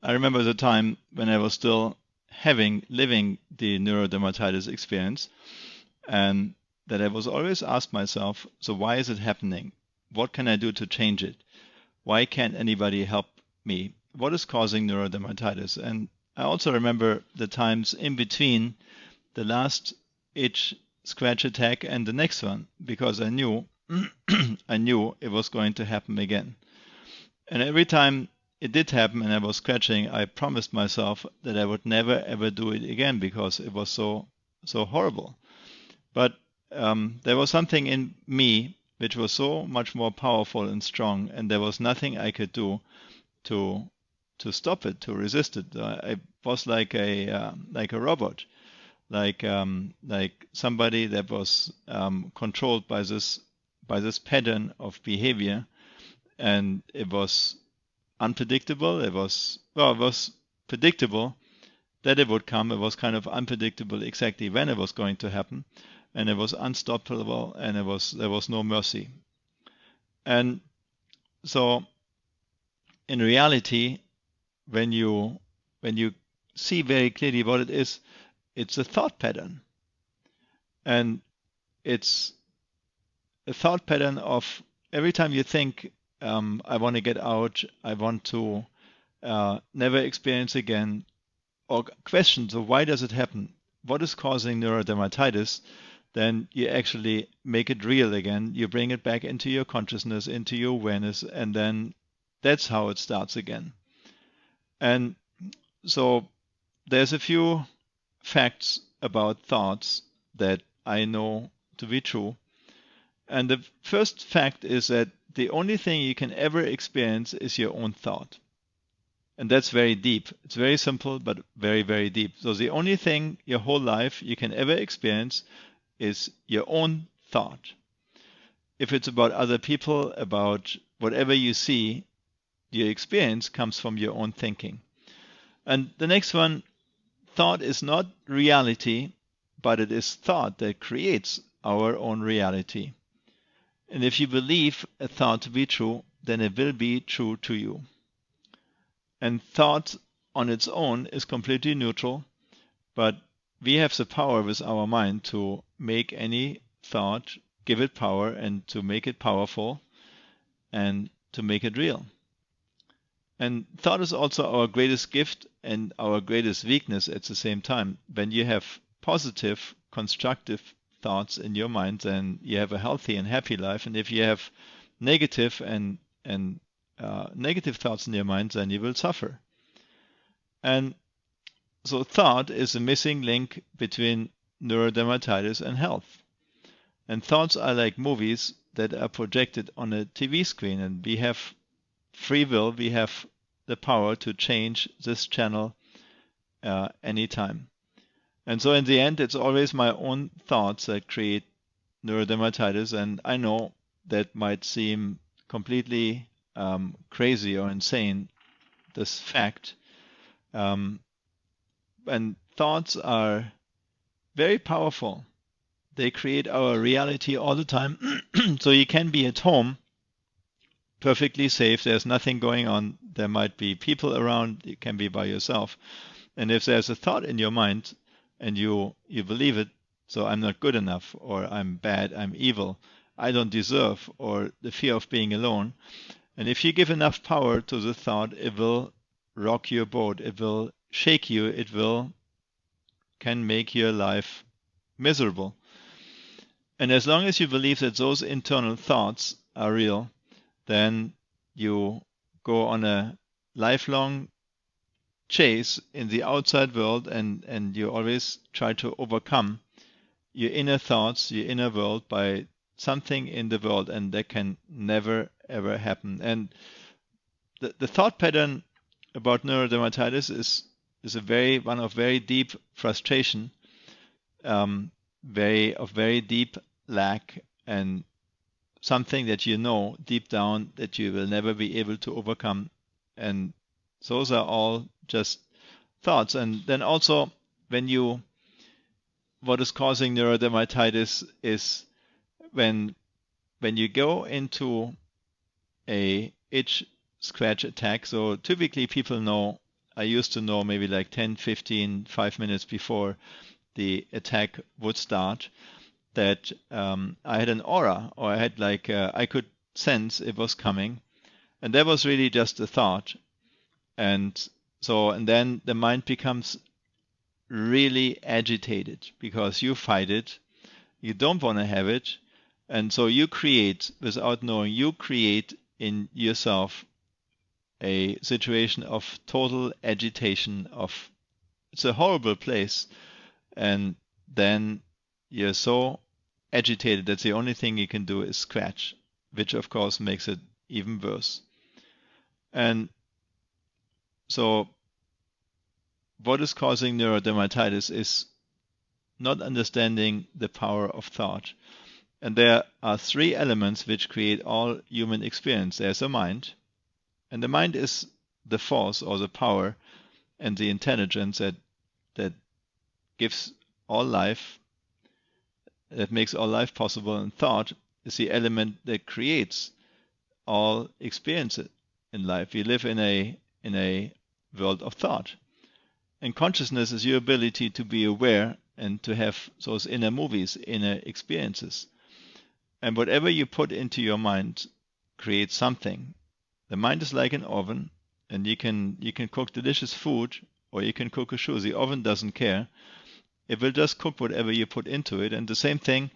I remember the time when I was still living the neurodermatitis experience, and that I was always ask myself, so why is it happening? What can I do to change it? Why can't anybody help me? What is causing neurodermatitis? And I also remember the times in between the last itch scratch attack and the next one, because I knew I knew it was going to happen again. And every time it did happen and I was scratching, I promised myself that I would never ever do it again because it was so horrible. But there was something in me which was so much more powerful and strong, and there was nothing I could do to stop it, to resist it. I was like a robot, like somebody that was controlled by this pattern of behavior, and it was unpredictable. It was predictable that it would come. It was kind of unpredictable exactly when it was going to happen, and it was unstoppable, and there was no mercy. And so, in reality, when you see very clearly what it is, it's a thought pattern, and it's a thought pattern of every time you think, I want to get out, I want to never experience again, or question, so why does it happen? What is causing neurodermatitis? Then you actually make it real again. You bring it back into your consciousness, into your awareness, and then that's how it starts again. And so there's a few facts about thoughts that I know to be true. And the first fact is that the only thing you can ever experience is your own thought. And that's very deep. It's very simple, but very, very deep. So the only thing your whole life you can ever experience is your own thought. If it's about other people, about whatever you see, your experience comes from your own thinking. And the next one, thought is not reality, but it is thought that creates our own reality. And if you believe a thought to be true, then it will be true to you. And thought on its own is completely neutral, but we have the power with our mind to make any thought, give it power, and to make it powerful, and to make it real. And thought is also our greatest gift and our greatest weakness at the same time. When you have positive, constructive thoughts in your mind, then you have a healthy and happy life. And if you have negative and negative thoughts in your mind, then you will suffer. And so thought is a missing link between neurodermatitis and health. And thoughts are like movies that are projected on a TV screen, and we have free will, we have the power to change this channel anytime. And so in the end, it's always my own thoughts that create neurodermatitis, and I know that might seem completely crazy or insane, this fact. And thoughts are very powerful. They create our reality all the time. So you can be at home perfectly safe. There's nothing going on. There might be people around. You can be by yourself. And if there's a thought in your mind and you believe it, so I'm not good enough, or I'm bad, I'm evil, I don't deserve, or the fear of being alone. And if you give enough power to the thought, it will rock your boat. It will shake you. It can make your life miserable. And as long as you believe that those internal thoughts are real, then you go on a lifelong chase in the outside world, and you always try to overcome your inner thoughts, your inner world, by something in the world, and that can never ever happen. And the thought pattern about neurodermatitis is one of very deep frustration, very deep lack, and something that you know deep down that you will never be able to overcome. And those are all just thoughts. And then also, what is causing neurodermatitis is when you go into a itch scratch attack. So typically people know I used to know maybe like 10, 15, 5 minutes before the attack would start that I had an aura, or I had like I could sense it was coming, and that was really just a thought. And then the mind becomes really agitated because you fight it, you don't want to have it, and so you create, without knowing, you create in yourself a situation of total agitation. Of It's a horrible place, and then you're so agitated that the only thing you can do is scratch, which of course makes it even worse. And so what is causing neurodermatitis is not understanding the power of thought. And there are three elements which create all human experience. There's a mind, and the mind is the force or the power and the intelligence that gives all life, that makes all life possible. And thought is the element that creates all experience in life. We live in a world of thought. And consciousness is your ability to be aware and to have those inner movies, inner experiences. And whatever you put into your mind creates something. The mind is like an oven, and you can cook delicious food, or you can cook a shoe. The oven doesn't care. It will just cook whatever you put into it. And the same thing,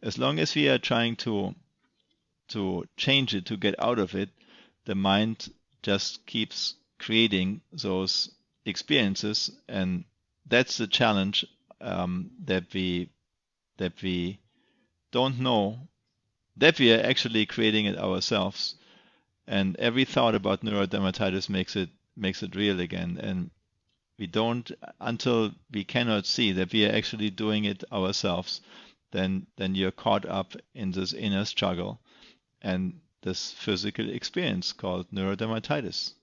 as long as we are trying to change it, to get out of it, the mind just keeps creating those experiences. And that's the challenge, that we don't know that we are actually creating it ourselves. And every thought about neurodermatitis makes it real again. And we don't, until we cannot see that we are actually doing it ourselves, then you're caught up in this inner struggle and this physical experience called neurodermatitis.